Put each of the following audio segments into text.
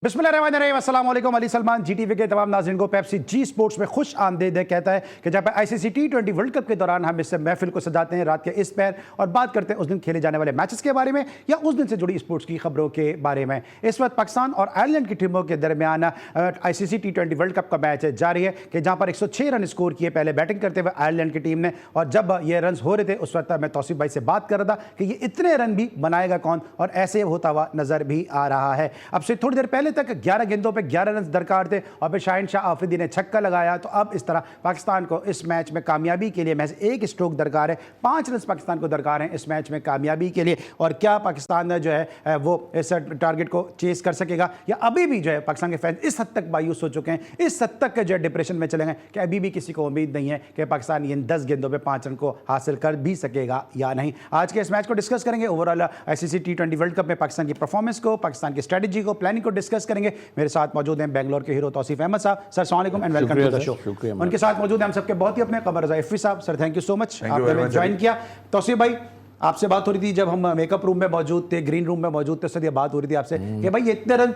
बिस्मिल्लाहिर्रहमानिर्रहीम, अस्सलाम वालेकुम। अली सलमान जीटीवी के तमाम नाज़रीन को पेप्सी जी स्पोर्ट्स में खुश आमदीद कहता है कि जब आईसीसी टी20 वर्ल्ड कप के दौरान हम इस महफिल को सजाते हैं रात के इस पैर और बात करते हैं उस दिन खेले जाने वाले मैचेस के बारे में या उस दिन से जुड़ी स्पोर्ट्स की खबरों के बारे में। इस वक्त पाकिस्तान और आयरलैंड की टीमों के दरमियान आईसीसी टी20 वर्ल्ड कप का मैच जारी है कि जहां पर 106 रन स्कोर किए पहले बैटिंग करते हुए आयरलैंड की टीम ने, और जब ये रन हो रहे थे उस वक्त मैं तौसीफ भाई से बात कर रहा था कि ये इतने रन भी बनाएगा कौन, और ऐसे होता हुआ नजर भी आ रहा है। अब से थोड़ी देर पहले तक 11 गेंदों पे 11 रन दरकार थे और फिर शाहिन शाह आफरीदी ने छक्का लगाया, तो अब इस तरह पाकिस्तान को इस मैच में कामयाबी के लिए महज एक स्ट्रोक दरकार है। 5 रन पाकिस्तान को दरकार हैं इस मैच में कामयाबी के लिए। और क्या पाकिस्तान जो है वो इस टारगेट को चेस कर सकेगा, या अभी भी जो है पाकिस्तान के फैंस इस हद तक मायूस हो चुके हैं, इस हद तक जो है डिप्रेशन में चले गए कि अभी भी किसी को उम्मीद नहीं है कि पाकिस्तान इन 10 गेंदों पे 5 रन को हासिल कर भी सकेगा या नहीं। आज के इस मैच को डिस्कस करेंगे, ओवरऑल आईसीसी टी20 वर्ल्ड कप में पाकिस्तान की परफॉर्मेंस को, पाकिस्तान की स्ट्रेटजी को, प्लानिंग को डिस्कस करेंगे। मेरे साथ मौजूद हैं बेंगलोर के हीरो तौसीफ अहमद साहब। सर अस्सलाम वालेकुम and welcome to the show. उनके साथ मौजूद हैं हम सबके बहुत ही अपने कमर रज़ा इफ़ी साहब। Sir thank you so much, आपने ज्वाइन किया। तौसीफ भाई, आपसे बात हो रही थी जब हम मेकअप रूम में मौजूद थे, ग्रीन रूम में मौजूद थे, सर ये बात हो रही थी आपसे कि भाई ये इतने रन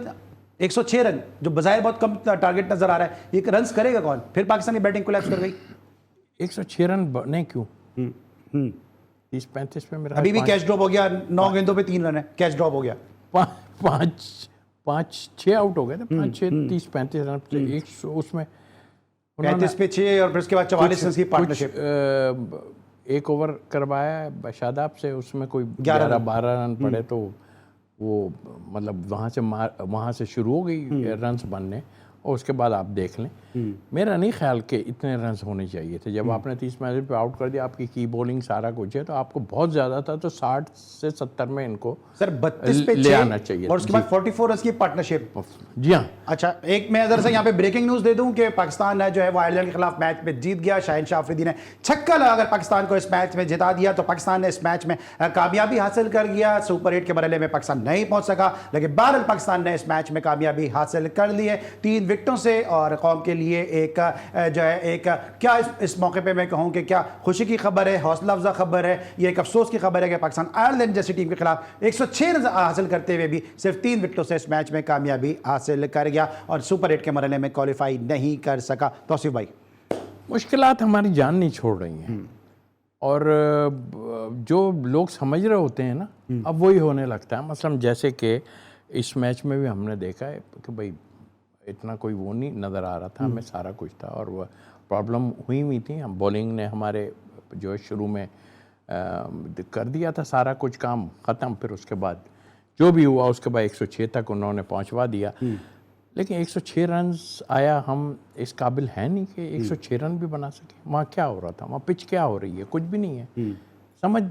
106 रन जो बजाय बहुत कम टारगेट नजर आ रहा है, ये रन करेगा कौन? फिर पाकिस्तान की बैटिंग कोलैप्स कर गई। 106 रन बने क्यों? 30-35 पे मेरा अभी भी कैच ड्रॉप हो गया, 9 गेंदों पे 3 रन है, कैच ड्रॉप हो गया। 5-6 आउट हो गए थे, 5-6 30-35 रन से 100 उसमें 35 पे 6 और फिर उसके बाद 44 रन की पार्टनरशिप। एक ओवर करवाया शादाब से, उसमें कोई 11-12 रन पड़े, तो वो मतलब वहाँ से शुरू हो गई रन्स बनने, और उसके बाद आप देख लें। मेरा नहीं ख्याल कि इतने रन्स होने चाहिए थे। जब आपने 30 मैच पे आउट कर दिया, आपकी की बॉलिंग सारा कुछ है, तो आपको बहुत ज़्यादा था, तो 60 से 70 में इनको सर 32 पे ले आना चाहिए और उसके बाद 44 रन की पार्टनरशिप। जी हाँ। अच्छा, एक मैं अदर से यहाँ पे ब्रेकिंग न्यूज़ दे दूं कि पाकिस्तान है जो है वो आयरलैंड के खिलाफ मैच में जीत गया। शाहिन शाह आफरीदी ने छक्का लगाकर पाकिस्तान को इस मैच में जिता दिया, तो पाकिस्तान ने इस मैच में कामयाबी हासिल कर गया। सुपर 8 के मरहले में पाकिस्तान नहीं पहुंच सका, लेकिन बहरहाल पाकिस्तान ने इस मैच में कामयाबी हासिल कर ली है 3 विकेटों से। और कौम के लिए एक जो है एक क्या इस मौके पे मैं कहूं कि क्या खुशी की खबर है, हौसला अफजा खबर है, ये एक अफसोस की खबर है कि पाकिस्तान आयरलैंड जैसी टीम के खिलाफ 106 रन हासिल करते हुए भी सिर्फ 3 विकेटों से इस मैच में कामयाबी हासिल कर गया और सुपर 8 के मरहले में क्वालिफाई नहीं कर सका। तौसीफ भाई, मुश्किलात हमारी जान नहीं छोड़ रही हैं, और जो लोग समझ रहे होते हैं ना, अब वही होने लगता है। मसलन जैसे कि इस मैच में भी हमने देखा है कि भाई इतना कोई वो नहीं नज़र आ रहा था, हमें सारा कुछ था, और वह प्रॉब्लम हुई थी। हम बॉलिंग ने हमारे जो है शुरू में कर दिया था सारा कुछ काम ख़त्म, फिर उसके बाद जो भी हुआ उसके बाद 106 तक उन्होंने पहुंचवा दिया। लेकिन 106 रन आया, हम इस काबिल हैं नहीं कि 106 रन भी बना सके। वहाँ क्या हो रहा था, वहाँ पिच क्या हो रही है, कुछ भी नहीं है। समझ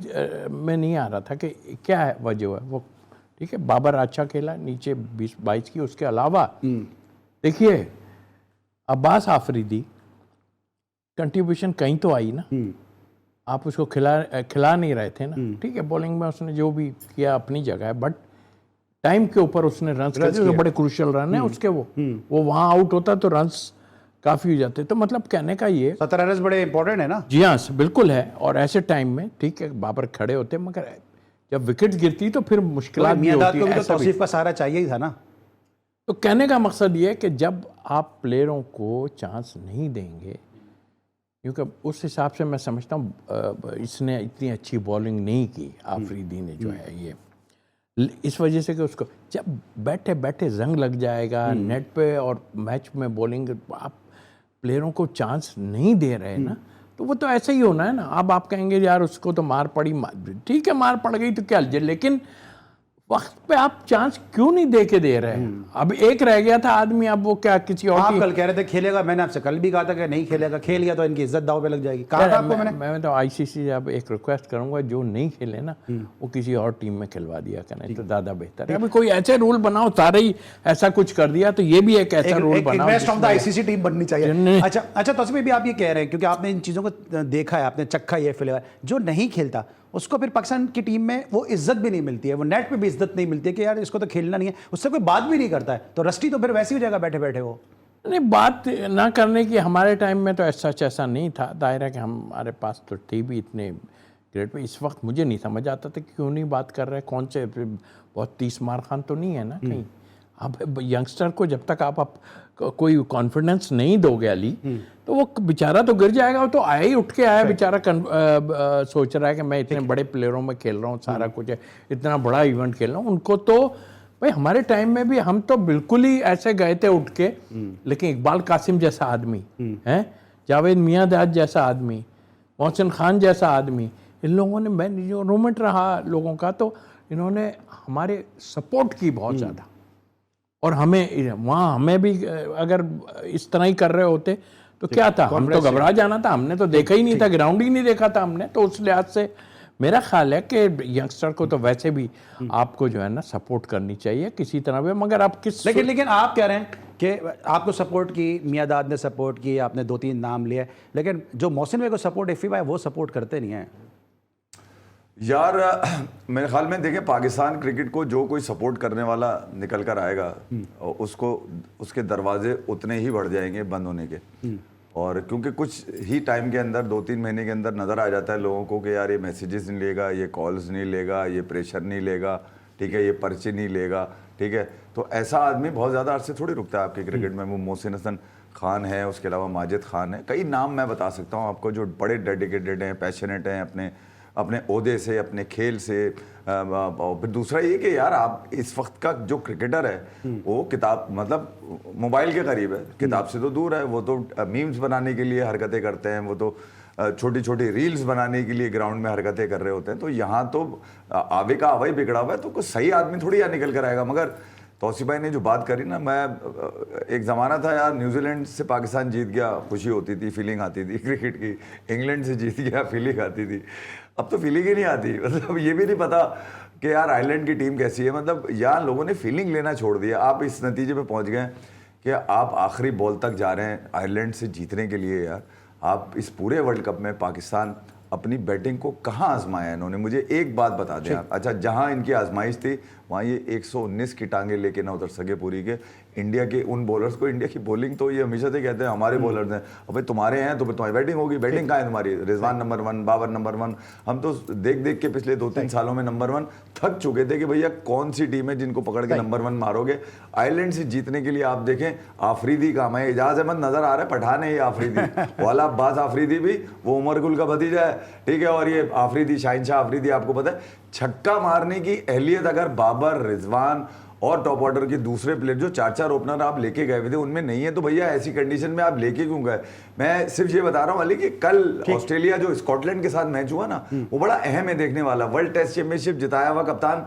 में नहीं आ रहा था कि क्या है वजह है। वो ठीक है, बाबर अच्छा खेला, नीचे 20-22 की, उसके अलावा देखिए अब्बास आफरीदी कंट्रीब्यूशन कहीं तो आई ना। आप उसको खिला नहीं रहे थे ना। ठीक है, बॉलिंग में उसने जो भी किया अपनी जगह है, बट टाइम के ऊपर उसने रन्स किए, जो बड़े क्रूशियल रन है उसके। वो वहाँ आउट होता तो रन्स काफ़ी हो जाते। तो मतलब कहने का ये 17 रन बड़े इंपॉर्टेंट है ना। जी हाँ, बिल्कुल है। और ऐसे टाइम में ठीक है बाबर खड़े होते, मगर जब विकेट गिरती तो फिर मुश्किलात भी होती है। तौसीफ का सहारा चाहिए ही था ना। तो कहने का मकसद ये है कि जब आप प्लेयरों को चांस नहीं देंगे, क्योंकि उस हिसाब से मैं समझता हूँ इसने इतनी अच्छी बॉलिंग नहीं की आफरीदी ने, जो है ये इस वजह से कि उसको जब बैठे बैठे जंग लग जाएगा नेट पे और मैच में बॉलिंग, आप प्लेयरों को चांस नहीं दे रहे ना, तो वो तो ऐसा ही होना है ना। अब आप कहेंगे यार उसको तो मार पड़ी, ठीक है मार पड़ गई तो क्या, लेकिन वक्त पे आप चांस क्यों नहीं दे के दे रहे हैं? अब एक रह गया था आदमी, अब वो क्या किसी और आप कल कह रहे थे खेलेगा, मैंने आपसे कल भी कहा था कि नहीं खेलेगा, खेल गया तो इनकी इज्जत दाव पे लग जाएगी। कहा था आपको मैं तो आईसीसी से अब एक रिक्वेस्ट करूंगा, जो नहीं खेले ना वो किसी और टीम में खिलवा दिया करें तो ज़्यादा बेहतर है। अभी कोई ऐसे रूल बनाओ, सारे ही ऐसा कुछ कर दिया, तो ये भी एक ऐसा रूल बनाओ आईसीसी टीम बननी चाहिए। अच्छा तौसीफ भी आप ये कह रहे हैं क्योंकि आपने इन चीज़ों को देखा है, आपने चखा ये फिलहाल, जो नहीं खेलता उसको फिर पाकिस्तान की टीम में वो इज्जत भी नहीं मिलती है, वो नेट पे भी इज्जत नहीं मिलती है कि यार इसको तो खेलना नहीं है, उससे कोई बात भी नहीं करता है, तो रस्टी तो फिर वैसी हो जाएगा बैठे बैठे। वो नहीं, बात ना करने की हमारे टाइम में तो ऐसा नहीं था। दायरा है कि हमारे पास तो थे भी इतने ग्रेड पे। इस वक्त मुझे नहीं समझ आता था कि क्यों नहीं बात कर रहे, कौन से बहुत 30 मार खान तो नहीं है ना कहीं। अब यंगस्टर को जब तक आप कोई कॉन्फिडेंस नहीं दोगे अली, तो वो बेचारा तो गिर जाएगा। वो तो आया ही, उठ के आया बेचारा, सोच रहा है कि मैं इतने बड़े प्लेयरों में खेल रहा हूँ, सारा कुछ है, इतना बड़ा इवेंट खेल रहा हूँ। उनको तो भाई, हमारे टाइम में भी हम तो बिल्कुल ही ऐसे गए थे उठ के, लेकिन इकबाल कासिम जैसा आदमी है, जावेद मियांदाद जैसा आदमी, मोहसिन खान जैसा आदमी, इन लोगों ने, मैं जो रूममेट रहा लोगों का, तो इन्होंने हमारे सपोर्ट की बहुत ज़्यादा। और हमें वहाँ, हमें भी अगर इस तरह ही कर रहे होते तो क्या था, हम तो घबरा जाना था। हमने तो देखा ही नहीं था, ग्राउंड ही नहीं देखा था हमने। तो उस लिहाज से मेरा ख्याल है कि यंगस्टर को तो वैसे भी आपको जो है ना सपोर्ट करनी चाहिए किसी तरह पे, मगर आप किस, लेकिन आप कह रहे हैं कि आपको सपोर्ट की, मियांदाद ने सपोर्ट की, आपने 2-3 नाम लिए, लेकिन जो मोहसिन भाई को सपोर्ट इफ़ी भाई वो सपोर्ट करते नहीं हैं यार। मेरे ख्याल में देखें, पाकिस्तान क्रिकेट को जो कोई सपोर्ट करने वाला निकल कर आएगा, उसको, उसके दरवाजे उतने ही बढ़ जाएंगे बंद होने के। और क्योंकि कुछ ही टाइम के अंदर, 2-3 महीने के अंदर नज़र आ जाता है लोगों को कि यार ये मैसेजेस नहीं लेगा, ये कॉल्स नहीं लेगा, ये प्रेशर नहीं लेगा, ठीक है, ये पर्चे नहीं लेगा, ठीक है। तो ऐसा आदमी बहुत ज़्यादा अरसे थोड़ी रुकता है आपके क्रिकेट में। वो मोहसिन हसन खान है, उसके अलावा माजिद खान है, कई नाम मैं बता सकता हूँ आपको जो बड़े डेडिकेटेड हैं, पैशनेट हैं अपने अपने ओहदे से, अपने खेल से। फिर दूसरा ये कि यार आप इस वक्त का जो क्रिकेटर है वो किताब, मतलब मोबाइल के करीब है, किताब से तो दूर है। वो तो मीम्स बनाने के लिए हरकतें करते हैं, वो तो छोटी छोटी रील्स बनाने के लिए ग्राउंड में हरकतें कर रहे होते हैं। तो यहाँ तो आवे का आवा ही बिगड़ा हुआ है, तो कुछ सही आदमी थोड़ी यहाँ निकल कर आएगा। मगर तौसीफ भाई ने जो बात करी ना, मैं, एक ज़माना था यार, न्यूजीलैंड से पाकिस्तान जीत गया, खुशी होती थी, फीलिंग आती थी क्रिकेट की। इंग्लैंड से जीत गया, फीलिंग आती थी। अब तो फीलिंग ही नहीं आती। मतलब ये भी नहीं पता कि यार आयरलैंड की टीम कैसी है। मतलब यहाँ लोगों ने फीलिंग लेना छोड़ दिया। आप इस नतीजे पे पहुँच गए कि आप आखिरी बॉल तक जा रहे हैं आयरलैंड से जीतने के लिए। यार आप इस पूरे वर्ल्ड कप में पाकिस्तान अपनी बैटिंग को कहाँ आजमाया इन्होंने, मुझे एक बात बता दें आप। अच्छा, जहाँ इनकी आजमाइश थी वहाँ ये 119 की टांगे लेके ना उतर सके पूरी के। इंडिया के उन बॉलर्स को, इंडिया की बॉलिंग तो ये हमेशा से कहते हैं हमारे बॉलर्स हैं, अब तुम्हारे हैं तो फिर तुम्हारी बैटिंग होगी। बैटिंग कहाँ है तुम्हारी? Rizwan number 1, Babar number 1। हम तो देख देख के पिछले 2-3 सालों में नंबर 1 थक चुके थे कि भैया कौन सी टीम है जिनको पकड़ के नंबर 1 मारोगे। आयरलैंड से जीतने के लिए आप देखें, आफरीदी काम है, एजाज अहमद नजर आ रहा है, पठान है ये आफरीदी वाला अब्बास आफरीदी भी, वो उमर गुल का भतीजा है, ठीक है। और ये आफरीदी, शाहिनशाह आफरीदी, आपको पता है छक्का मारने की अहलियत अगर बाबर, रिजवान और टॉप ऑर्डर के दूसरे प्लेयर जो 4-4 ओपनर आप लेके गए हुए थे उनमें नहीं है, तो भैया ऐसी कंडीशन में आप लेके क्यों गए? मैं सिर्फ ये बता रहा हूँ अली कि कल ऑस्ट्रेलिया जो स्कॉटलैंड के साथ मैच हुआ ना, वो बड़ा अहम है देखने वाला। वर्ल्ड टेस्ट चैंपियनशिप जिताया हुआ कप्तान,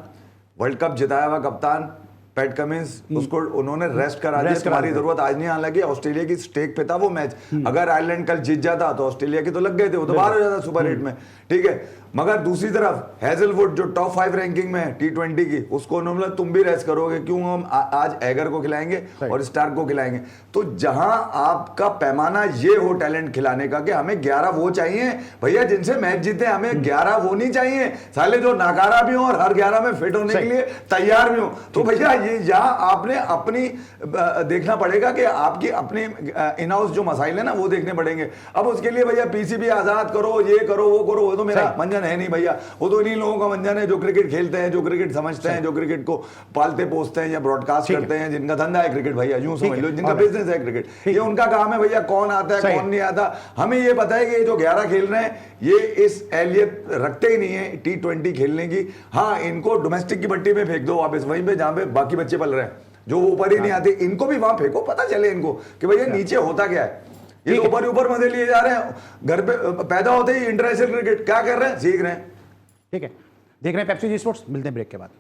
वर्ल्ड कप जिताया हुआ कप्तान पैट कमिंस, उसको उन्होंने रेस्ट करा दिया। तुम्हारी जरूरत आज नहीं आने लगी। ऑस्ट्रेलिया की स्टेक पे था वो मैच। अगर आयरलैंड कल जीत जाता तो ऑस्ट्रेलिया के तो लग गए थे, वो तो बाहर हो जाता सुपर 8 में, ठीक है। मगर दूसरी तरफ हेजलवुड जो टॉप 5 रैंकिंग में है T20 की, उसको उन्होंने तुम भी रेस्ट करोगे, क्यों हम आज एगर को खिलाएंगे और स्टार्क को खिलाएंगे। तो जहां आपका पैमाना ये हो टैलेंट खिलाने का कि हमें 11 वो चाहिए भैया जिनसे मैच जीते, हमें 11 वो नहीं चाहिए साले जो नाकारा भी हो और हर 11 में फिट होने के लिए तैयार भी हो। तो भैया ये यहाँ आपने अपनी देखना पड़ेगा कि आपकी अपनी इन हाउस जो मसाइल है ना वो देखने पड़ेंगे। अब उसके लिए भैया PCB आजाद करो, ये करो, वो करो, वो तो मेरा मंजन है नहीं भैया। वो तो इन्हीं लोगों का मंजन है जो क्रिकेट खेलते हैं, जो क्रिकेट समझते हैं, जो क्रिकेट को पालते पोसते हैं या ब्रॉडकास्ट करते हैं, जिनका धंधा है क्रिकेट भैया, यूं समझ लो, जिनका बिजनेस है क्रिकेट। ये उनका काम है भैया, कौन आता है कौन नहीं आता। हमें ये पता है कि ये जो 11 खेल रहे हैं ये इस एहलियत रखते ही नहीं है T20 खेलने की। हाँ, इनको डोमेस्टिक की भट्टी में फेंक दो वापस वहीं पे जहां पे बाकी बच्चे पल रहे हैं, जो ऊपर ही नहीं आते, इनको भी वहां फेंको, पता चले इनको कि भैया नीचे होता क्या है। ये तो ऊपर ऊपर मजे लिए जा रहे हैं, घर पे पैदा होते ही इंटरनेशनल क्रिकेट क्या कर रहे हैं, सीख रहे हैं। ठीक है, देख रहे हैं पेप्सी जी स्पोर्ट्स, मिलते हैं ब्रेक के बाद।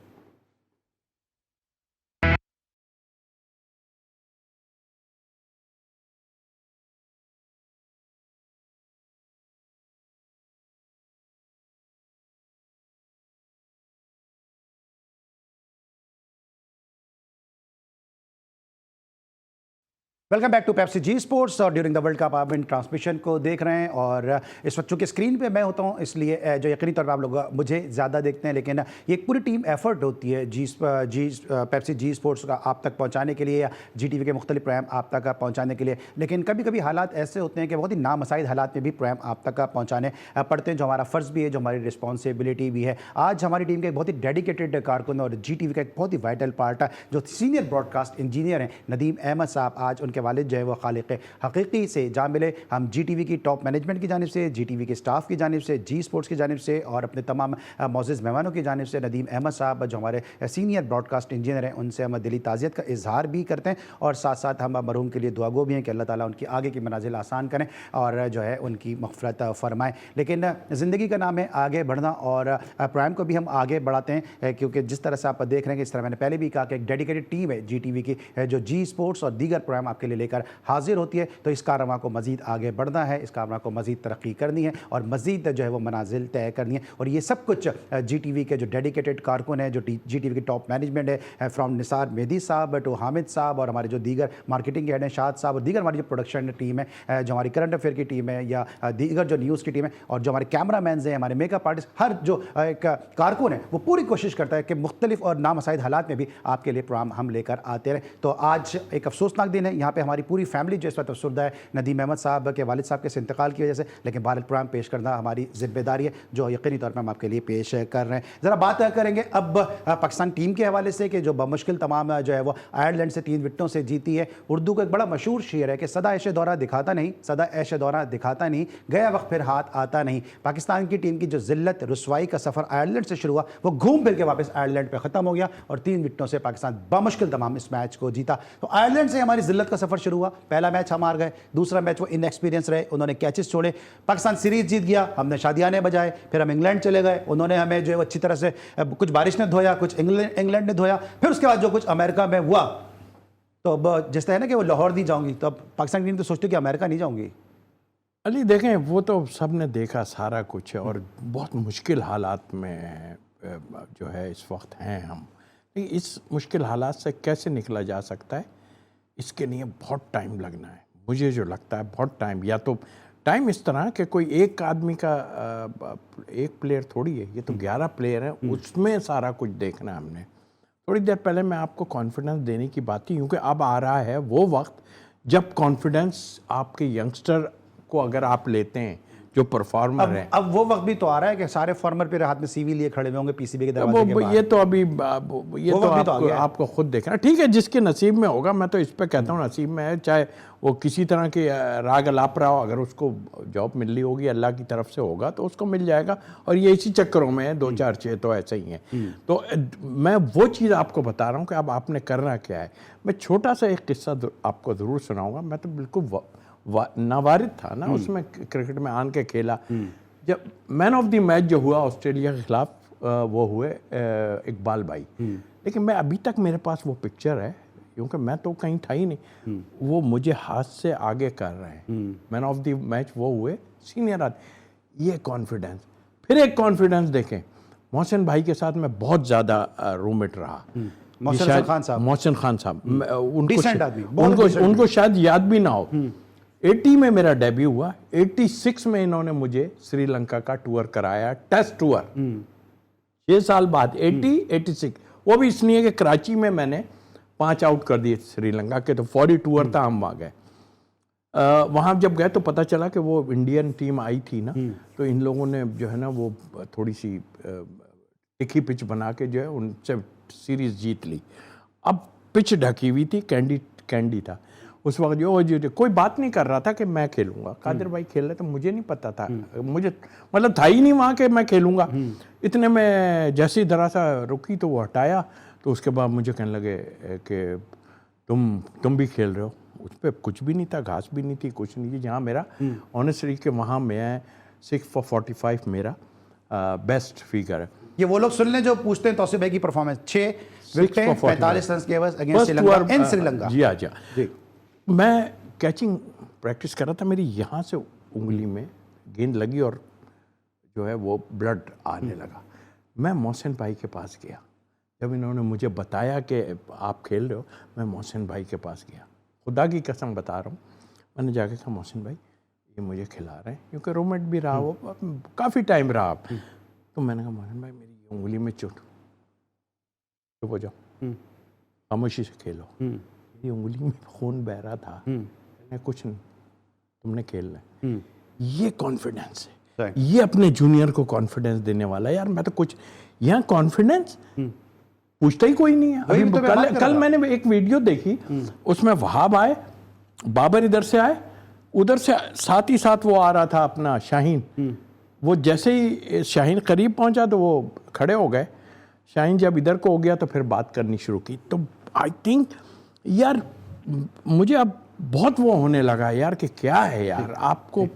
Welcome back to Pepsi G Sports. और ड्यूरिंग द वर्ल्ड कप आप इन ट्रांसमिशन को देख रहे हैं और इस वक्त चूंकि स्क्रीन पे मैं होता हूं इसलिए जो यकीनी तौर पर आप लोग मुझे ज़्यादा देखते हैं, लेकिन ये एक पूरी टीम एफर्ट होती है पेप्सी जी स्पोर्ट्स का आप तक पहुंचाने के लिए या GTV के मुख्तलिफ प्रोग्राम आप तक पहुंचाने के लिए। लेकिन कभी कभी हालात ऐसे होते हैं कि बहुत ही नामसाइद हालात में भी प्रोग्राम आप तक पहुँचाने पड़ते हैं, जो हमारा फ़र्ज़ भी है, जो हमारी रिस्पॉन्सिबिलिटी भी है। आज हमारी टीम के एक बहुत ही डेडिकेटेड कारकुन और GTV का एक बहुत ही वाइटल पार्ट है जो सीनियर ब्रॉडकास्ट इंजीनियर हैं नदीम अहमद साहब, आज उनके वालिद जो है वो खालिक हकीकी से जा मिले। हम GTV की टॉप मैनेजमेंट की जानिब से, GTV के स्टाफ की जानिब से, जी स्पोर्ट्स की जानिब से और अपने तमाम मोअज़्ज़ज़ मेहमानों की जानिब से नदीम अहमद साहब जो हमारे सीनियर ब्रॉडकास्ट इंजीनियर हैं, उनसे हम दिली ताज़ियत का इजहार भी करते हैं और साथ साथ हम मरहूम के लिए दुआ गो भी हैं कि अल्लाह ताला उनकी आगे की मनाजिल आसान करें और जो है उनकी मग़फ़िरत फ़रमाएँ। लेकिन ज़िंदगी का नाम है आगे बढ़ना और प्रोग्राम को भी हम आगे बढ़ाते हैं, क्योंकि जिस तरह से आप देख रहे हैं कि इस तरह मैंने पहले भी कहा कि एक डेडिकेटेड टीम है GTV की जो जी स्पोर्ट्स और दीगर प्रोग्राम आपके लिए लेकर हाजिर होती है। तो इस कारवां को मज़ीद आगे बढ़ना है, इस कारवां को मज़ीद तरक्की करनी है और मज़ीद जो है वो मनाजिल तय करनी है। और ये सब कुछ GTV के जो डेडिकेटेड कारकुन हैं, जो GTV की टॉप मैनेजमेंट है, फ्रॉम निसार मेहदी साहब टू हामिद साहब और हमारे जो दीगर मार्केटिंग के हेड हैं शाद साहब और दीगर हमारी जो प्रोडक्शन टीम है, जो हमारी करंट अफेयर की टीम है या दीगर जो न्यूज़ की टीम है और जो हमारे कैमरा मैन हैं, हमारे मेकअप आर्टिस्ट, हर जो एक कारकुन है वो पूरी कोशिश करता है कि मुख्तलिफ और नामसाइद हालात में भी आपके लिए प्रोग्राम हम लेकर आते रहें। तो आज एक अफसोसनाक दिन है, यहाँ पे हमारी पूरी फैमिली जो इस वक्त अफसरदा है नदीम अहमद साहब के वालिद साहब के इंतकाल की वजह से, लेकिन भारत प्रोग्राम पेश करना हमारी जिम्मेदारी है जो यकीनी तौर पर हम आपके लिए पेश कर रहे हैं। ज़रा बात करेंगे अब पाकिस्तान टीम के हवाले से कि जो बमुश्किल तमाम जो है वो आयरलैंड से 3 विकेटों से जीती है। उर्दू का एक बड़ा मशहूर शेर है कि सदा ऐश दौरा दिखाता नहीं, सदा ऐश दौरा दिखाता नहीं, गया वक्त फिर हाथ आता नहीं। पाकिस्तान की टीम की जो जिल्लत रुसवाई का सफ़र आयरलैंड से शुरू हुआ वो घूम फिर के वापस आयरलैंड पर ख़त्म हो गया और 3 विकेटों से पाकिस्तान बमुश्किल तमाम इस मैच को जीता। तो आयरलैंड से हमारी जिल्लत का सफ़र शुरू हुआ। पहला मैच हम हार गए, दूसरा मैच वो इनएक्सपीरियंस रहे, उन्होंने कैचेस छोड़े, पाकिस्तान सीरीज जीत गया, हमने शादियाने बजाए, फिर हम इंग्लैंड चले गए, उन्होंने हमें जो है अच्छी तरह से कुछ बारिश ने धोया, कुछ इंग्लैंड ने धोया, फिर उसके बाद जो कुछ अमेरिका में हुआ तो अब जिस तरह है ना कि वो लाहौर नहीं जाऊंगी, तो अब पाकिस्तान की टीम तो सोचती कि अमेरिका नहीं जाऊंगी। अली देखें, वो तो सब ने देखा सारा कुछ है और बहुत मुश्किल हालात में जो है इस वक्त हैं हम। लेकिन इस मुश्किल हालात से कैसे निकला जा सकता है, इसके लिए बहुत टाइम लगना है, मुझे जो लगता है बहुत टाइम। या तो टाइम इस तरह कि कोई एक आदमी का एक प्लेयर थोड़ी है, ये तो 11 प्लेयर हैं, उसमें सारा कुछ देखना है हमने। थोड़ी देर पहले मैं आपको कॉन्फिडेंस देने की बात थी, क्योंकि अब आ रहा है वो वक्त जब कॉन्फिडेंस आपके यंगस्टर को अगर आप लेते हैं जो परफॉर्मर है। अब वो वक्त भी तो आ रहा है कि सारे फॉर्मर पे हाथ में CV लिए खड़े हुए होंगे PCB के दरवाजे के बाहर। ये तो अभी ये तो आपको खुद देखना, ठीक है, जिसके नसीब में होगा। मैं तो इस पे कहता हूँ नसीब में है, चाहे वो किसी तरह के राग अलाप रहा हो, अगर उसको जॉब मिल रही होगी अल्लाह की तरफ से होगा तो उसको मिल जाएगा। और ये इसी चक्करों में है, 2-4-6 तो ऐसे ही हैं। तो मैं वो चीज़ आपको बता रहा हूँ कि अब आपने करना क्या है। मैं छोटा सा एक किस्सा आपको ज़रूर सुनाऊँगा। मैं तो बिल्कुल नावारिद था ना उसमें, क्रिकेट में आन के खेला। जब मैन ऑफ द मैच जो हुआ ऑस्ट्रेलिया के खिलाफ वो हुए इकबाल भाई, लेकिन मैं अभी तक मेरे पास वो पिक्चर है, क्योंकि मैं तो कहीं था ही नहीं, वो मुझे हाथ से आगे कर रहे हैं। मैन ऑफ द मैच वो हुए सीनियर आदमी। ये कॉन्फिडेंस, फिर एक कॉन्फिडेंस देखें, मोहसिन भाई के साथ मैं बहुत ज़्यादा रूममेट रहा। मोहसिन खान साहब उनको उनको शायद याद भी ना हो। 80 में मेरा डेब्यू हुआ, 86 में इन्होंने मुझे श्रीलंका का टूर कराया, टेस्ट टूर। 6 साल बाद 86, वो भी इसलिए कि कराची में मैंने 5 आउट कर दिए श्रीलंका के, तो फौरी टूर था, हम वहाँ गए। वहाँ जब गए तो पता चला कि वो इंडियन टीम आई थी ना, तो इन लोगों ने जो है ना वो थोड़ी सी तिखी पिच बना के जो है उनसे सीरीज जीत ली। अब पिच ढकी हुई थी, कैंडी था उस वक्त जो कोई बात नहीं कर रहा था कि मैं खेलूंगा। कादिर भाई खेल रहे, तो मुझे नहीं पता था, मुझे मतलब था ही नहीं वहाँ के मैं खेलूंगा। इतने में जैसी तरह सा रुकी तो वो हटाया, तो उसके बाद मुझे कहने लगे कि तुम भी खेल रहे हो। उस पर कुछ भी नहीं था, घास भी नहीं थी, कुछ नहीं थी। जहाँ मेरा ऑनेस्टली के वहाँ मैं 6 for 45 मेरा बेस्ट फिगर है। ये वो लोग सुन लें जो पूछते हैं तौसीफ भाई की परफॉर्मेंस, 6 विकेटें 45 रन के बस अगेंस्ट श्रीलंका इन श्रीलंका। जी हाँ जी। मैं कैचिंग प्रैक्टिस कर रहा था, मेरी यहाँ से उंगली में गेंद लगी और जो है वो ब्लड आने लगा। मैं मोहसिन भाई के पास गया, जब इन्होंने मुझे बताया कि आप खेल रहे हो, मैं मोहसिन भाई के पास गया। खुदा की कसम बता रहा हूँ, मैंने जाके कहा मोहसिन भाई ये मुझे खिला रहे हैं, क्योंकि रूममेट भी रहा वो काफ़ी टाइम रहा आप। तो मैंने कहा मोहसिन भाई मेरी ये उंगली में चुप हो जाओ, खामोशी से खेलो। मेरी उंगली में खून बह रहा था, मैंने कुछ नहीं, तुमने खेलना है। ये कॉन्फिडेंस है, ये अपने जूनियर को कॉन्फिडेंस देने वाला है। यार मैं तो कुछ यहाँ कॉन्फिडेंस पूछता ही कोई नहीं है। अभी तो मैं बात कर कल रहा मैंने एक वीडियो देखी, उसमें वहाब आए, बाबर इधर से आए, उधर से साथ ही साथ वो आ रहा था अपना शाहीन। वो जैसे ही शाहीन करीब पहुंचा तो वो खड़े हो गए। शाहीन जब इधर को हो गया तो फिर बात करनी शुरू की। तो आई थिंक यार मुझे अब बहुत वो होने लगा यार कि क्या है यार, आपको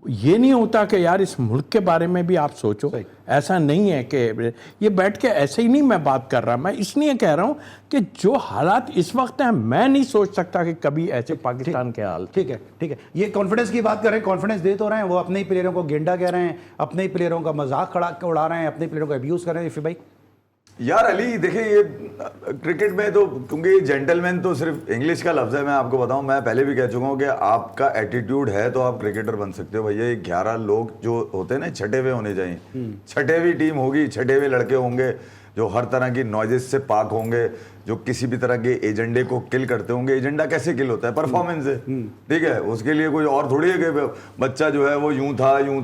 ये नहीं होता कि यार इस मुल्क के बारे में भी आप सोचो। ऐसा नहीं है कि ये बैठ के ऐसे ही नहीं मैं बात कर रहा, मैं इसलिए कह रहा हूँ कि जो हालात इस वक्त हैं मैं नहीं सोच सकता कि कभी ऐसे पाकिस्तान के हाल। ठीक है, ये कॉन्फिडेंस की बात कर रहे हैं, कॉन्फिडेंस दे तो रहे हैं, वो अपने ही प्लेयरों को गेंडा कह रहे हैं, अपने ही प्लेयरों का मजाक उड़ा रहे हैं, अपने प्लेयरों को अब्यूज कर रहे हैं। फिर भाई यार अली देखिए, ये क्रिकेट में तो क्योंकि जेंटलमैन तो सिर्फ इंग्लिश का लफ्ज़ है। मैं आपको बताऊं, मैं पहले भी कह चुका हूं कि आपका एटीट्यूड है तो आप क्रिकेटर बन सकते हो भैया। ये 11 लोग जो होते हैं ना, छठे हुए होने चाहिए। छठे हुई टीम होगी, छठे हुए लड़के होंगे जो हर तरह की नॉइजेस से पाक होंगे, जो किसी भी तरह के एजेंडे को किल करते होंगे। एजेंडा कैसे किल होता है? परफॉर्मेंस से, ठीक है। उसके लिए कोई और थोड़ी है कि बच्चा जो है वो यूं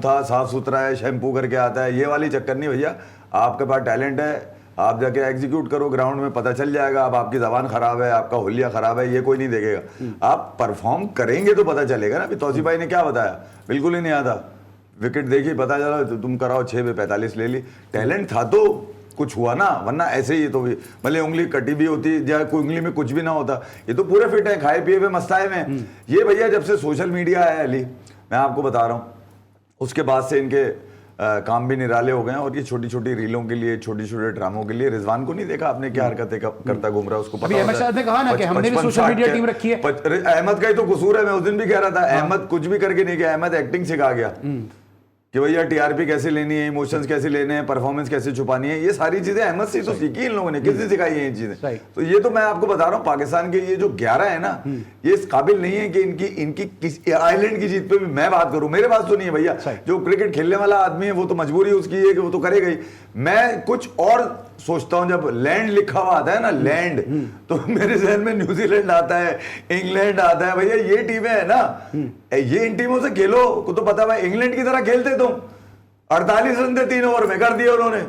था साफ सुथरा है, शैम्पू करके आता है, ये वाली चक्कर नहीं भैया। आपके पास टैलेंट है, आप जाके एग्जीक्यूट करो ग्राउंड में, पता चल जाएगा। अब आपकी जबान खराब है, आपका हुलिया खराब है, ये कोई नहीं देखेगा। आप परफॉर्म करेंगे तो पता चलेगा ना। अभी तौसीफ भाई ने क्या बताया, बिल्कुल ही नहीं आता। विकेट देखी, पता चला तो तुम कराओ 6 पे 45 ले ली। टैलेंट था तो कुछ हुआ ना, वरना ऐसे ही तो भले उंगली कटी भी होती या कोई उंगली में कुछ भी ना होता। ये तो पूरे फिट है, खाए पिए हुए मस्ताए में। ये भैया जब से सोशल मीडिया है अली, मैं आपको बता रहा हूँ, उसके बाद से इनके काम भी निराले हो गए हैं। और ये छोटी छोटी रीलों के लिए, छोटे छोटे ड्रामों के लिए, रिजवान को नहीं देखा आपने क्या हरकतें करता घूम रहा है? उसको अभी अहमद शाह ने कहा ना कि हमने भी सोशल मीडिया टीम रखी है। अहमद का ही तो कसूर है। मैं उस दिन भी कह रहा था, अहमद कुछ भी करके नहीं गया, अहमद एक्टिंग सिखा गया कि भैया टीआरपी कैसे लेनी है, इमोशंस कैसे लेने हैं, परफॉर्मेंस कैसे छुपानी है। ये सारी चीजें अहमद से तो सीखी इन लोगों ने, किसने सिखाई है ये चीजें? तो ये तो मैं आपको बता रहा हूँ, पाकिस्तान के ये जो 11 है ना, ये इस काबिल नहीं है कि इनकी किसी आइलैंड की जीत पे भी मैं बात करूं। मेरे पास तो नहीं है भैया। जो क्रिकेट खेलने वाला आदमी है वो तो मजबूरी उसकी है कि वो तो करेगा ही। मैं कुछ और सोचता हूं, जब लैंड लिखा हुआ आता है ना, लैंड, तो मेरे जहन में न्यूजीलैंड आता है, इंग्लैंड आता है। भैया ये टीमें है ना, ये इन टीमों से खेलो को तो पता है। इंग्लैंड की तरह खेलते तुम, 48 रन थे 3 ओवर में कर दिए उन्होंने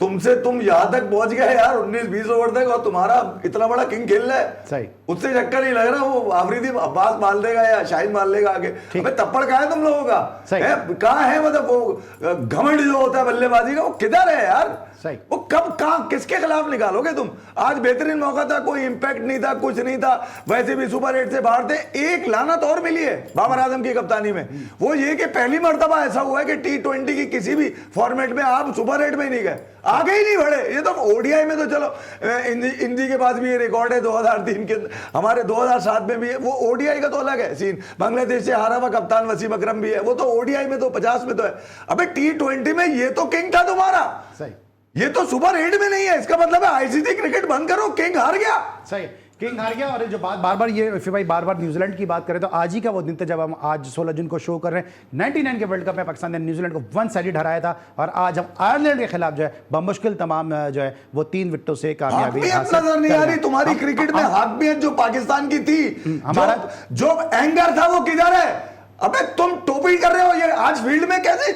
तुमसे। तुम यहां तक पहुंच गए यार 19-20 ओवर तक, और तुम्हारा इतना बड़ा किंग खेल रहा है। सही, उससे चक्कर नहीं लग रहा। वो आफरीदी अब्बास मार देगा या शाहिद मार लेगा आगे। अबे तप्पड़ कहाँ है तुम लोगों का? कहाँ है? मतलब वो घमंड जो होता है बल्लेबाजी का, वो किधर है यार? वो कब कहाँ किसके खिलाफ निकालोगे तुम? आज बेहतरीन मौका था, कोई इंपैक्ट नहीं था, कुछ नहीं था, वैसे भी सुपर 8 से बाहर थे। एक लानत और मिली है बाबर आजम की कप्तानी में, वो ये कि पहली मर्तबा ऐसा हुआ है कि T20 की किसी भी फॉर्मेट में आप सुपर 8 में नहीं गए, आगे ही नहीं बढ़े। ये तो ओडीआई में तो चलो, इंडी के पास भी ये रिकॉर्ड है 2003 के, हमारे 2007 में भी है। वो ओडीआई का तो अलग है सीन, बांग्लादेश से हारा हुआ कप्तान वसीम अकरम भी है, वो तो ओडीआई में तो 50 में तो है। अबे T20 में ये तो किंग था तुम्हारा, ये तो सुपर 8 में नहीं है। इसका मतलब है आईसीसी क्रिकेट बंद करो, किंग हार गया। सही, किंग हार गया। और जो बात बार बार ये फिर भाई बार बार न्यूजीलैंड की बात करें तो आज ही का वो दिन था जब हम आज 16 जून को शो कर रहे हैं। 99 के वर्ल्ड कप में पाकिस्तान ने न्यूजीलैंड को 1 साइडेड हराया था, और आज हम आयरलैंड के खिलाफ जो है बमुश्किल तमाम जो है वो 3 विकेटों से कामयाबी हासिल नजर नहीं आ रही तुम्हारी क्रिकेट में। हाकमियत जो पाकिस्तान की थी, हमारा जो एंगर था वो किधर है? अबे तुम टोपी कर रहे हो। ये आज फील्ड में कैसे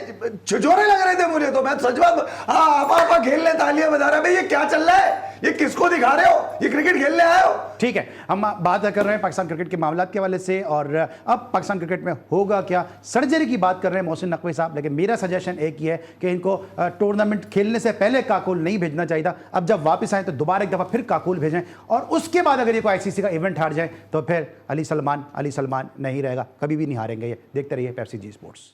छिछोरे लग रहे थे मुझे तो। मैं सच बात, आपा खेल ले, तालियां बजा रहे। भाई ये क्या चल रहा है? ये किसको दिखा रहे हो? ये क्रिकेट खेलने आए हो? ठीक है, हम बात कर रहे हैं पाकिस्तान क्रिकेट के मामलों के हवाले से, और अब पाकिस्तान क्रिकेट में होगा क्या, सर्जरी की बात कर रहे हैं मोहसिन नकवी साहब। लेकिन मेरा सजेशन एक ही है कि इनको टूर्नामेंट खेलने से पहले काकुल नहीं भेजना चाहिए था। अब जब वापस आए तो दोबारा एक दफ़ा फिर काकुल भेजें, और उसके बाद अगर ये कोई आईसीसी का इवेंट हार जाए तो फिर अली सलमान नहीं रहेगा, कभी भी नहीं हारेंगे ये। देखते रहिए Pepsi G Sports.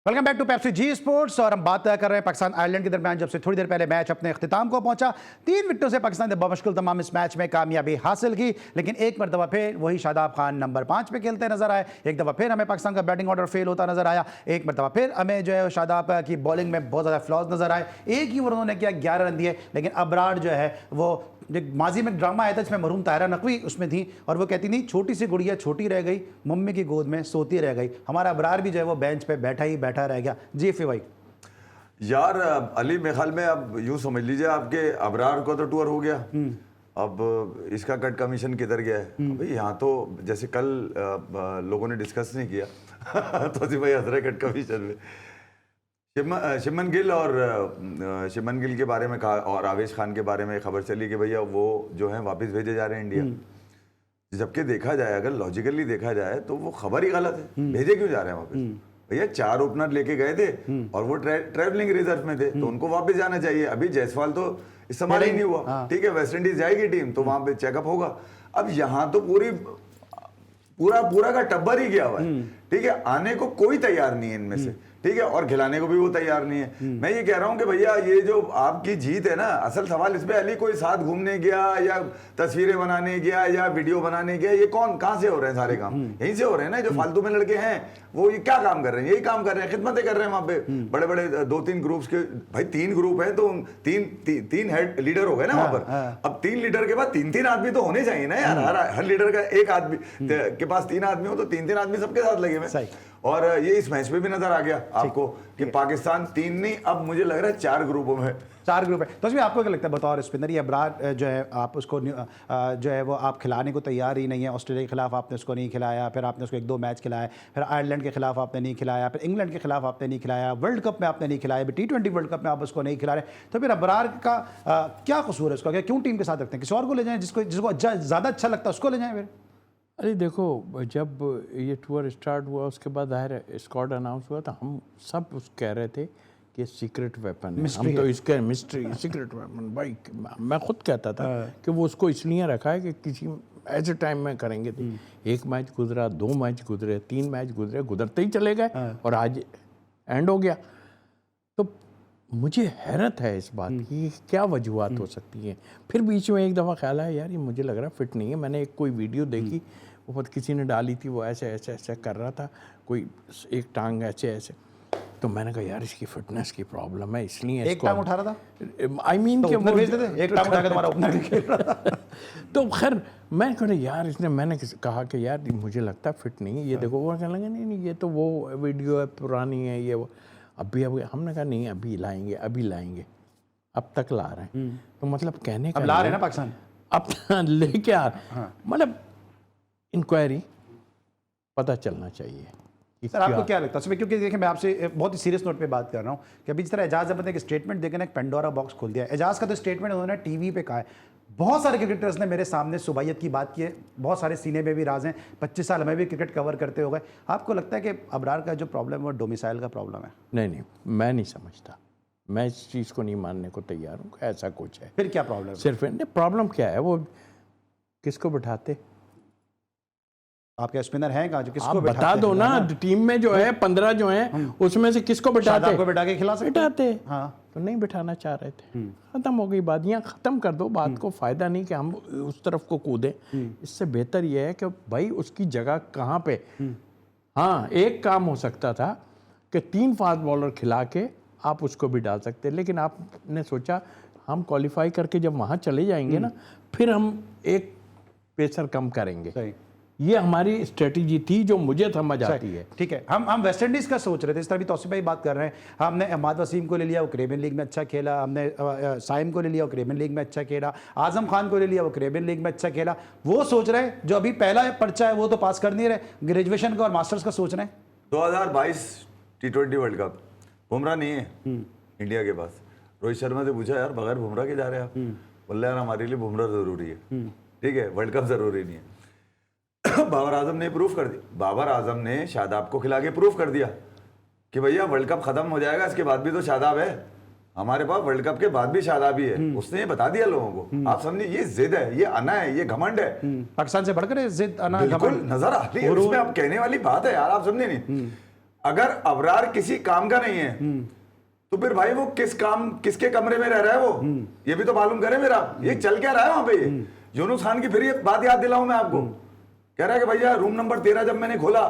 Welcome back to Pepsi G Sports. और हम बात कर रहे हैं पाकिस्तान आयरलैंड के दरमियान, जब से थोड़ी देर पहले मैच अपने अख्तिताम को पहुंचा। 3 विकेटों से पाकिस्तान ने बमुश्किल तमाम इस मैच में कामयाबी हासिल की, लेकिन एक मरतबा फिर वही शादाब खान नंबर 5 पे खेलते नजर आए। एक दफ़ा फिर हमें पाकिस्तान का बैटिंग ऑर्डर फेल होता नजर आया। एक मरतबा फिर हमें जो है शादाब की बॉलिंग में बहुत ज़्यादा फ्लॉज नजर आए। एक ही ओवर उन्होंने किया, 11 रन दिए, लेकिन अबरार जो है वो माजी में एक ड्रामा आया था जिसमें मरहूम ताहिरा नकवी उसमें थी, और वो कहती थी छोटी सी गुड़िया छोटी रह गई, मम्मी की गोद में सोती रह गई। हमारा अबरार भी जो है वो बेंच पे बैठा ही बैठा रह गया। जी फिर भाई यार अली, मेरे ख्याल में अब यूं समझ लीजिए आपके अबरार को तो टूर हो गया, अब इसका कट कमीशन किधर गया है भाई। यहाँ तो जैसे कल लोगों ने डिस्कस नहीं किया तो जी भाई हंस रहे कट कमीशन में। शिमन गिल के बारे में कहा और आवेश खान के बारे में खबर चली कि भैया वो जो है वापस भेजे जा रहे हैं इंडिया। जबकि देखा जाए, अगर लॉजिकली देखा जाए तो वो खबर ही गलत है। भेजे क्यों जा रहे हैं वापस? भैया 4 ओपनर लेके गए थे और वो ट्रैवलिंग रिजर्व में थे, तो उनको वापस जाना चाहिए। अभी जायसवाल तो इस्तेमाल ही नहीं हुआ, ठीक है। वेस्ट इंडीज जाएगी टीम तो वहां पे चेकअप होगा। अब यहाँ तो पूरा का टब्बर ही गया हुआ है, ठीक है। आने को कोई तैयार नहीं है इनमें से, ठीक है, और खिलाने को भी वो तैयार नहीं है। मैं ये कह रहा हूं कि भैया ये जो आपकी जीत है ना, असल सवाल इसमें अली कोई साथ घूमने गया या तस्वीरें बनाने गया या वीडियो बनाने गया, ये कहां से हो रहे हैं? सारे काम यहीं से हो रहे हैं ना। जो फालतू में लड़के हैं वो ये क्या काम कर रहे हैं? यही काम कर रहे हैं, खिदमतें कर रहे हैं वहां पे। बड़े बड़े 2-3 ग्रुप्स के, भाई 3 ग्रुप है तो तीन हेड लीडर हो गए ना वहां पर। अब 3 लीडर के बाद 3-3 आदमी तो होने चाहिए ना यार। हर लीडर का एक आदमी के पास 3 आदमी हो तो 3-3 आदमी सबके साथ लगे हुए। और ये इस मैच में भी नजर आ गया आपको कि पाकिस्तान 3 नहीं, अब मुझे लग रहा है 4 ग्रुपों में 4 ग्रुप है। तो इसमें आपको क्या लगता है बतौर स्पिनर, ये अबरार जो है आप उसको जो है वो आप खिलाने को तैयार ही नहीं है? ऑस्ट्रेलिया के खिलाफ आपने उसको नहीं खिलाया, फिर आपने उसको 1-2 मैच खिलाया, फिर आयरलैंड के खिलाफ आपने नहीं खिलाया, फिर इंग्लैंड के खिलाफ आपने नहीं खिलाया, वर्ल्ड कप में आपने नहीं खिलाया, T20 वर्ल्ड कप में आप उसको नहीं खिला रहे। तो फिर अबरार का क्या कसूर है उसका? क्या क्यों टीम के साथ रखते हैं? किसी और को ले जाएं जिसको ज़्यादा अच्छा लगता है उसको ले जाएं फिर। अरे देखो, जब ये टूर स्टार्ट हुआ उसके बाद जाहिर स्क्वाड अनाउंस हुआ तो हम सब कह रहे थे कि सीक्रेट वेपन है। हम तो इसके मिस्ट्री सीक्रेट वेपन, भाई मैं खुद कहता था कि वो उसको इसलिए रखा है कि किसी ऐसे टाइम में करेंगे। तो 1 मैच गुजरा, 2 मैच गुजरे, 3 मैच गुजरे, गुजरते ही चले गए और आज एंड हो गया। तो मुझे हैरत है इस बात की, क्या वजूहत हो सकती हैं। फिर बीच में एक दफ़ा ख्याल आया यार ये मुझे लग रहा फिट नहीं है। मैंने कोई वीडियो देखी, वो किसी ने डाली थी, वो ऐसे ऐसे ऐसे कर रहा था, कोई एक टांग ऐसे ऐसे। तो मैंने कहा यार इसकी फिटनेस की प्रॉब्लम है, इसलिए एक टांग उठा रहा था। आई मीन तो ओपनर भेज देते, एक टांग उठा के तुम्हारा ओपनर खेल रहा था। तो खैर मैं कहा यार मैंने कहा कि यार मुझे लगता है फिट नहीं है, ये देखो। वो कहने लगे नहीं ये तो वो वीडियो है, पुरानी है ये वो। अभी हमने कहा नहीं अभी लाएंगे, अब तक ला रहे हैं। तो मतलब कहने का अब ला रहे हैं ना पाकिस्तान, अब लेके आ, मतलब इंक्वायरी पता चलना चाहिए। सर आपको क्या लगता है? क्योंकि देखिए मैं आपसे बहुत ही सीरियस नोट पे बात कर रहा हूँ कि अभी जिस तरह एजाज अहमद ने एक स्टेटमेंट देकर एक पेंडोरा बॉक्स खोल दिया है। एजाज का तो स्टेटमेंट उन्होंने टीवी पे कहा है, बहुत सारे क्रिकेटर्स ने मेरे सामने सुबैयत की बात की है, बहुत सारे सीने में भी राज हैं। 25 साल हमें भी क्रिकेट कवर करते हो गए। आपको लगता है कि अबरार का जो प्रॉब्लम है वो डोमिसाइल का प्रॉब्लम है? नहीं, मैं नहीं समझता, मैं इस चीज़ को नहीं मानने को तैयार हूँ ऐसा कुछ है। फिर क्या प्रॉब्लम है? सिर्फ प्रॉब्लम क्या है, वो किसको बिठाते? आपके स्पिनर हैं कहाँ जो किसको बता दो ना। टीम में जो है 15 जो हैं उसमें से किसको बिठाते? को बिठा के खिला सकते? बिठाते। हाँ तो नहीं बिठाना चाह रहे थे, खत्म हो गई बात। यहाँ ख़त्म कर दो बात को, फ़ायदा नहीं कि हम उस तरफ को कूदें। इससे बेहतर यह है कि भाई उसकी जगह कहाँ पे। हाँ, एक काम हो सकता था कि 3 फास्ट बॉलर खिला के आप उसको भी डाल सकते, लेकिन आपने सोचा हम क्वालिफाई करके जब वहाँ चले जाएंगे ना, फिर हम एक पेसर कम करेंगे। सही, ये हमारी स्ट्रेटजी थी जो मुझे समझ आती है। ठीक है, हम वेस्ट इंडीज का सोच रहे थे, इस तरह भी तौसीफ भाई बात कर रहे हैं। हमने अहमद वसीम को ले लिया, वो कैरेबियन लीग में अच्छा खेला। हमने साइम को ले लिया, वो कैरेबियन लीग में अच्छा खेला। आजम खान को ले लिया, वो कैरेबियन लीग में अच्छा खेला। वो सोच रहे हैं जो अभी पहला पर्चा है वो तो पास कर नहीं रहे, ग्रेजुएशन का और मास्टर्स का सोच रहे हैं। 2022 T20 वर्ल्ड कप, बुमराह नहीं है इंडिया के पास। रोहित शर्मा से पूछा यार बगैर बुमराह के जा रहे हैं आप? बोले यार हमारे लिए बुमराह जरूरी है, ठीक है, वर्ल्ड कप जरूरी नहीं है। बाबर आजम ने प्रूफ कर दिया, बाबर आजम ने शादाब को खिला के प्रूफ कर दिया कि भैया वर्ल्ड कप खत्म हो जाएगा, इसके बाद भी तो शादाब है हमारे पास, वर्ल्ड कप के बाद भी शादाब ही है। उसने ये बता दिया लोगों को। आप समझिए ये जिद है, ये अना है, ये घमंड है। पाकिस्तान से बढ़कर जिद, अना, बिल्कुल नजर आ रही है उसमें। अब कहने वाली बात है यार, आप समझे नहीं। अगर अबरार किसी काम का नहीं है तो फिर भाई वो किसके कमरे में रह रहा है वो, ये भी तो मालूम करे मेरा, ये चल क्या रहा है वहां पे। यूनुस खान की फिर ये बात याद दिलाऊं मैं आपको, कह रहा है कि भैया रूम नंबर 13 जब मैंने खोला,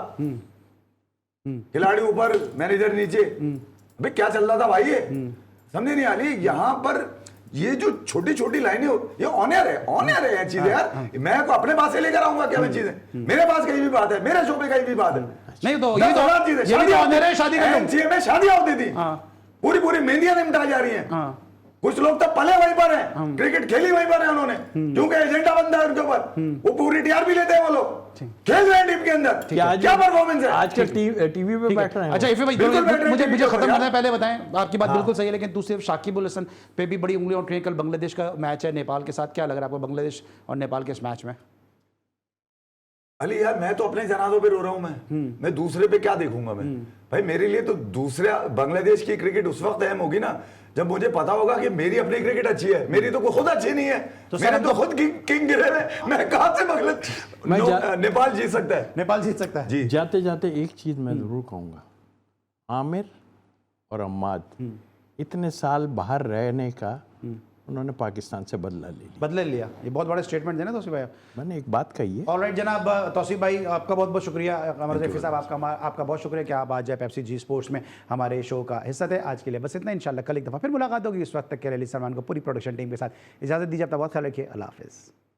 खिलाड़ी ऊपर मैनेजर नीचे, अबे क्या चल रहा था भाई, ये समझे नहीं आली। यहाँ पर ये जो छोटी छोटी लाइनें, ये ऑनर है चीजें यार। मैं को अपने पास से लेकर आऊंगा क्या मैं चीजें, मेरे पास कहीं भी बात है, मेरे शो पे कहीं भी बात है, नहीं तो ये तो चीजें शादी का शादियां होती थी, पूरी पूरी मेहंदियां निपटा जा रही हैं। कुछ लोग तो पले वहीं पर हैं, क्रिकेट खेली वहीं पर है उन्होंने, क्योंकि एजेंडा बनता है उनके ऊपर, वो पूरी टीआर भी लेते हैं वो लोग, खेल रहे हैं टीम के अंदर, क्या परफॉर्मेंस है आज के टीवी पे बैठ रहे हैं। अच्छा इफे भाई मुझे खत्म करना है, पहले बताएं, आपकी बात बिल्कुल सही है, लेकिन दूसरे शाकिब उल हसन पे भी बड़ी उंगलियां उठ रही हैं। कल बांग्लादेश का मैच है नेपाल के साथ, क्या लग रहा है आपको बांग्लादेश और नेपाल के इस मैच में? अली यार मैं तो अपने जनाजों पे रो रहा हूं, मैं दूसरे पे क्या देखूंगा मैं भाई। मेरे लिए तो दूसरा बांग्लादेश की क्रिकेट उस वक्त अहम होगी ना जब मुझे पता होगा कि मेरी अपनी क्रिकेट अच्छी है, मेरी तो खुद अच्छी नहीं है, तो मेरे तो खुद किंग गिरे हुए, मैं कहां से नेपाल जीत सकता है, नेपाल जीत सकता है जी। जाते जाते एक चीज मैं जरूर कहूंगा, आमिर और अम्माद इतने साल बाहर रहने का उन्होंने पाकिस्तान से बदला लिया। ये बहुत बड़ा स्टेटमेंट है ना तौसीफ भाई, मैंने एक बात कही है। ऑलराइट जनाब तौसीफ भाई, आपका बहुत बहुत शुक्रिया। कमर ज़ैफ़ी साहब आपका बहुत शुक्रिया कि आप आज पेप्सी जी स्पोर्ट्स में हमारे शो का हिस्सा थे। आज के लिए बस इतना, इंशाल्लाह कल एक दफ़ा फिर मुलाकात होगी। उस वक्त तक के लिए अली सलमान को पूरी प्रोडक्शन टीम के साथ इजाज़त दीजिए। अपना बहुत ख्याल रखिए। अल्लाह हाफ़िज़।